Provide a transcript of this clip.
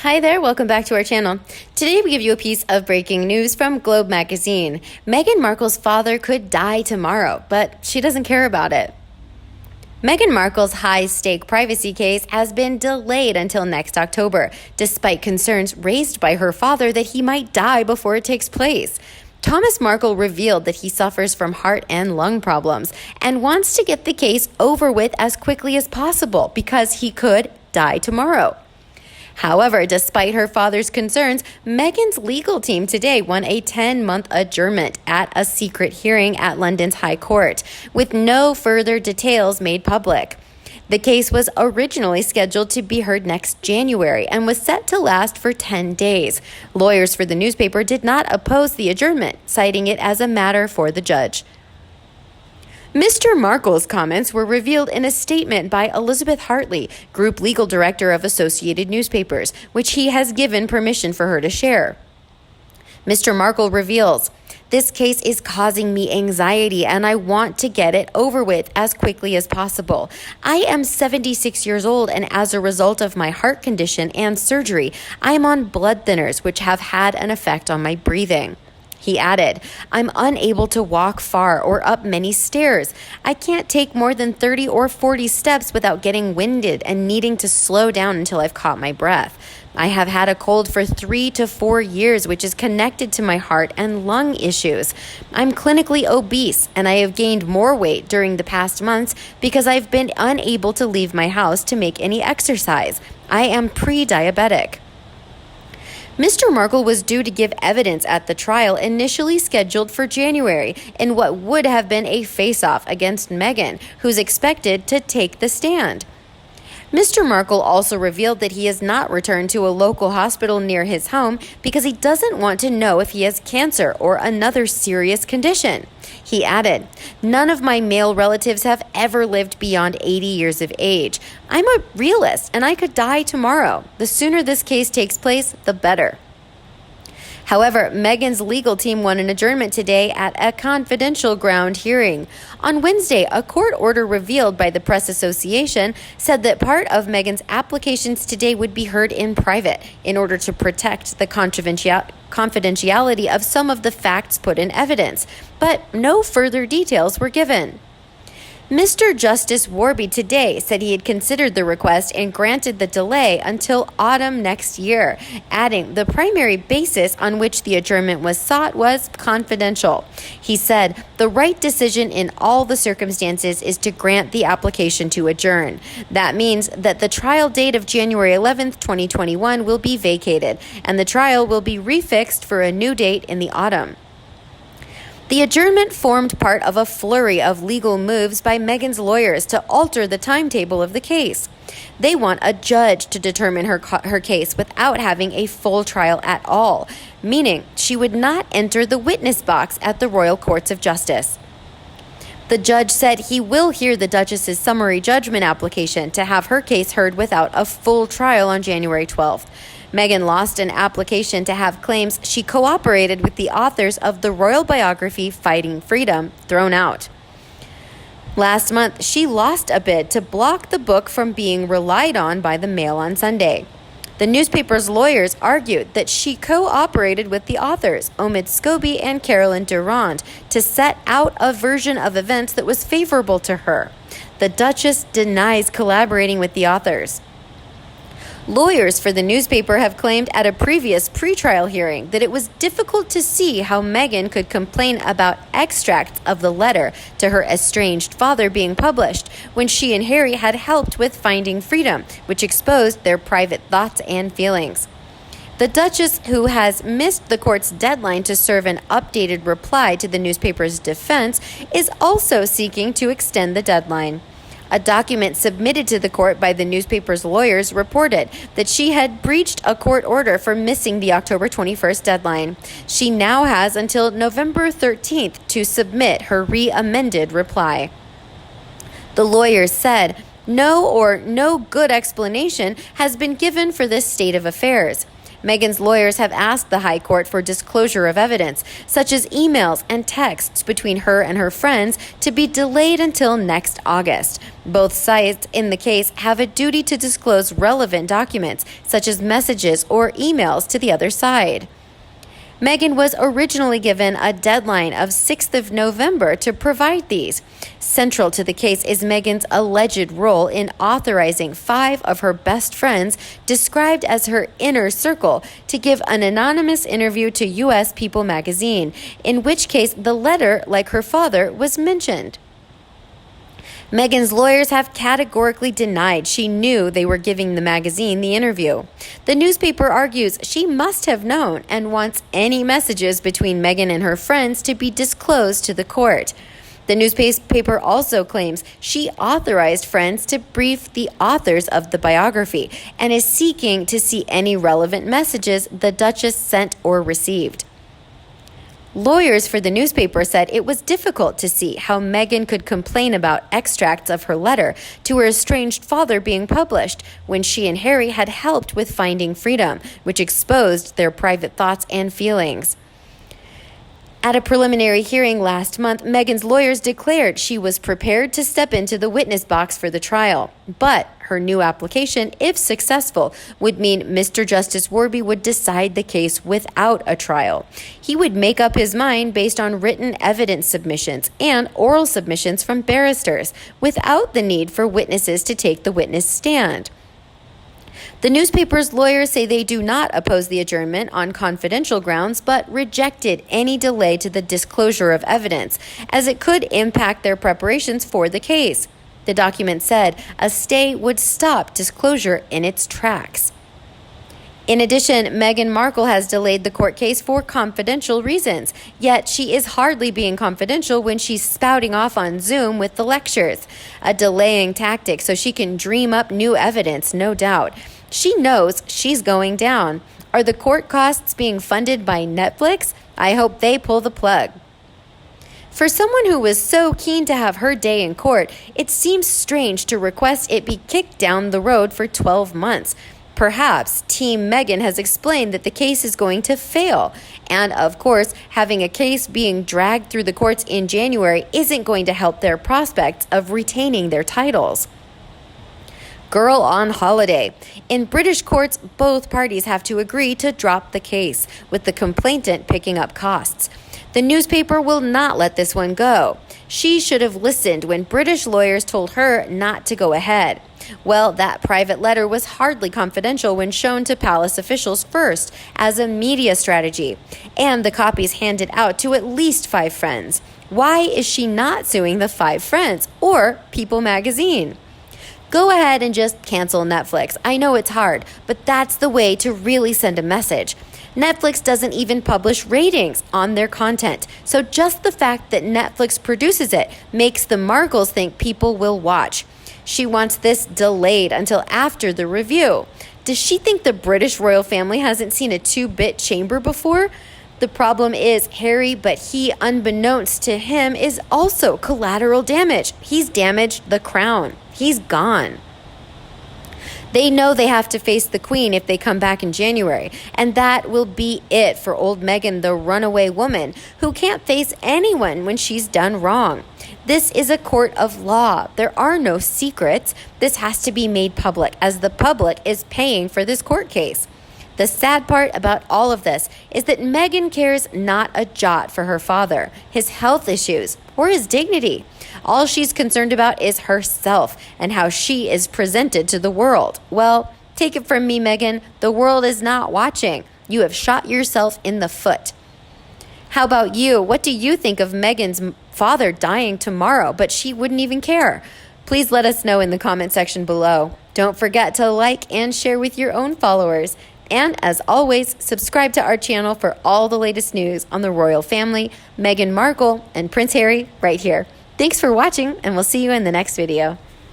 Hi there, welcome back to our channel. Today we give you a piece of breaking news from Globe magazine. Meghan Markle's father could die tomorrow, but she doesn't care about it. Meghan Markle's high-stake privacy case has been delayed until next October, despite concerns raised by her father that he might die before it takes place. Thomas Markle revealed that he suffers from heart and lung problems and wants to get the case over with as quickly as possible because he could die tomorrow. However, despite her father's concerns, Meghan's legal team today won a 10-month adjournment at a secret hearing at London's High Court, with no further details made public. The case was originally scheduled to be heard next January and was set to last for 10 days. Lawyers for the newspaper did not oppose the adjournment, citing it as a matter for the judge. Mr. Markle's comments were revealed in a statement by Elizabeth Hartley, Group Legal Director of Associated Newspapers, which he has given permission for her to share. Mr. Markle reveals, "This case is causing me anxiety and I want to get it over with as quickly as possible. I am 76 years old and as a result of my heart condition and surgery, I am on blood thinners which have had an effect on my breathing." He added, "I'm unable to walk far or up many stairs. I can't take more than 30 or 40 steps without getting winded and needing to slow down until I've caught my breath. I have had a cold for 3 to 4 years, which is connected to my heart and lung issues. I'm clinically obese and I have gained more weight during the past months because I've been unable to leave my house to make any exercise. I am pre-diabetic." Mr. Markle was due to give evidence at the trial initially scheduled for January in what would have been a face-off against Meghan, who's expected to take the stand. Mr. Markle also revealed that he has not returned to a local hospital near his home because he doesn't want to know if he has cancer or another serious condition. He added, "None of my male relatives have ever lived beyond 80 years of age. I'm a realist and I could die tomorrow. The sooner this case takes place, the better." However, Meghan's legal team won an adjournment today at a confidential ground hearing. On Wednesday, a court order revealed by the Press Association said that part of Meghan's applications today would be heard in private in order to protect the confidentiality of some of the facts put in evidence, but no further details were given. Mr. Justice Warby today said he had considered the request and granted the delay until autumn next year, adding the primary basis on which the adjournment was sought was confidential. He said, "The right decision in all the circumstances is to grant the application to adjourn. That means that the trial date of January 11th, 2021 will be vacated, and the trial will be refixed for a new date in the autumn." The adjournment formed part of a flurry of legal moves by Meghan's lawyers to alter the timetable of the case. They want a judge to determine her case without having a full trial at all, meaning she would not enter the witness box at the Royal Courts of Justice. The judge said he will hear the Duchess's summary judgment application to have her case heard without a full trial on January 12th. Meghan lost an application to have claims she cooperated with the authors of the royal biography Fighting Freedom thrown out. Last month, she lost a bid to block the book from being relied on by the Mail on Sunday. The newspaper's lawyers argued that she cooperated with the authors, Omid Scobie and Carolyn Durand, to set out a version of events that was favorable to her. The Duchess denies collaborating with the authors. Lawyers for the newspaper have claimed at a previous pretrial hearing that it was difficult to see how Meghan could complain about extracts of the letter to her estranged father being published when she and Harry had helped with Finding Freedom, which exposed their private thoughts and feelings. The Duchess, who has missed the court's deadline to serve an updated reply to the newspaper's defense, is also seeking to extend the deadline. A document submitted to the court by the newspaper's lawyers reported that she had breached a court order for missing the October 21st deadline. She now has until November 13th to submit her re-amended reply. The lawyers said, no good explanation has been given for this state of affairs. Meghan's lawyers have asked the High Court for disclosure of evidence, such as emails and texts between her and her friends, to be delayed until next August. Both sides in the case have a duty to disclose relevant documents, such as messages or emails, to the other side. Meghan was originally given a deadline of 6th of November to provide these. Central to the case is Meghan's alleged role in authorizing 5 of her best friends, described as her inner circle, to give an anonymous interview to U.S. People magazine, in which case the letter, like her father, was mentioned. Meghan's lawyers have categorically denied she knew they were giving the magazine the interview. The newspaper argues she must have known and wants any messages between Meghan and her friends to be disclosed to the court. The newspaper also claims she authorized friends to brief the authors of the biography and is seeking to see any relevant messages the Duchess sent or received. Lawyers for the newspaper said it was difficult to see how Meghan could complain about extracts of her letter to her estranged father being published when she and Harry had helped with Finding Freedom, which exposed their private thoughts and feelings. At a preliminary hearing last month, Meghan's lawyers declared she was prepared to step into the witness box for the trial. But her new application, if successful, would mean Mr. Justice Warby would decide the case without a trial. He would make up his mind based on written evidence submissions and oral submissions from barristers, without the need for witnesses to take the witness stand. The newspaper's lawyers say they do not oppose the adjournment on confidential grounds, but rejected any delay to the disclosure of evidence, as it could impact their preparations for the case. The document said a stay would stop disclosure in its tracks. In addition, Meghan Markle has delayed the court case for confidential reasons, yet she is hardly being confidential when she's spouting off on Zoom with the lectures, a delaying tactic so she can dream up new evidence, no doubt. She knows she's going down. Are the court costs being funded by Netflix? I hope they pull the plug. For someone who was so keen to have her day in court, it seems strange to request it be kicked down the road for 12 months. Perhaps Team Meghan has explained that the case is going to fail. And of course, having a case being dragged through the courts in January isn't going to help their prospects of retaining their titles. Girl on holiday. In British courts, both parties have to agree to drop the case, with the complainant picking up costs. The newspaper will not let this one go. She should have listened when British lawyers told her not to go ahead. Well, that private letter was hardly confidential when shown to palace officials first as a media strategy, and the copies handed out to at least 5 friends. Why is she not suing the 5 friends or People magazine? Go ahead and just cancel Netflix. I know it's hard, but that's the way to really send a message. Netflix doesn't even publish ratings on their content, so just the fact that Netflix produces it makes the Markles think people will watch. She wants this delayed until after the review. Does she think the British royal family hasn't seen a 2-bit chamber before? The problem is Harry, but he, unbeknownst to him, is also collateral damage. He's damaged the crown. He's gone. They know they have to face the Queen if they come back in January, and that will be it for old Meghan, the runaway woman, who can't face anyone when she's done wrong. This is a court of law. There are no secrets. This has to be made public, as the public is paying for this court case. The sad part about all of this is that Meghan cares not a jot for her father, his health issues, or his dignity. All she's concerned about is herself and how she is presented to the world. Well, take it from me, Meghan, the world is not watching. You have shot yourself in the foot. How about you? What do you think of Meghan's father dying tomorrow, but she wouldn't even care? Please let us know in the comment section below. Don't forget to like and share with your own followers. And as always, subscribe to our channel for all the latest news on the royal family, Meghan Markle, and Prince Harry right here. Thanks for watching, and we'll see you in the next video.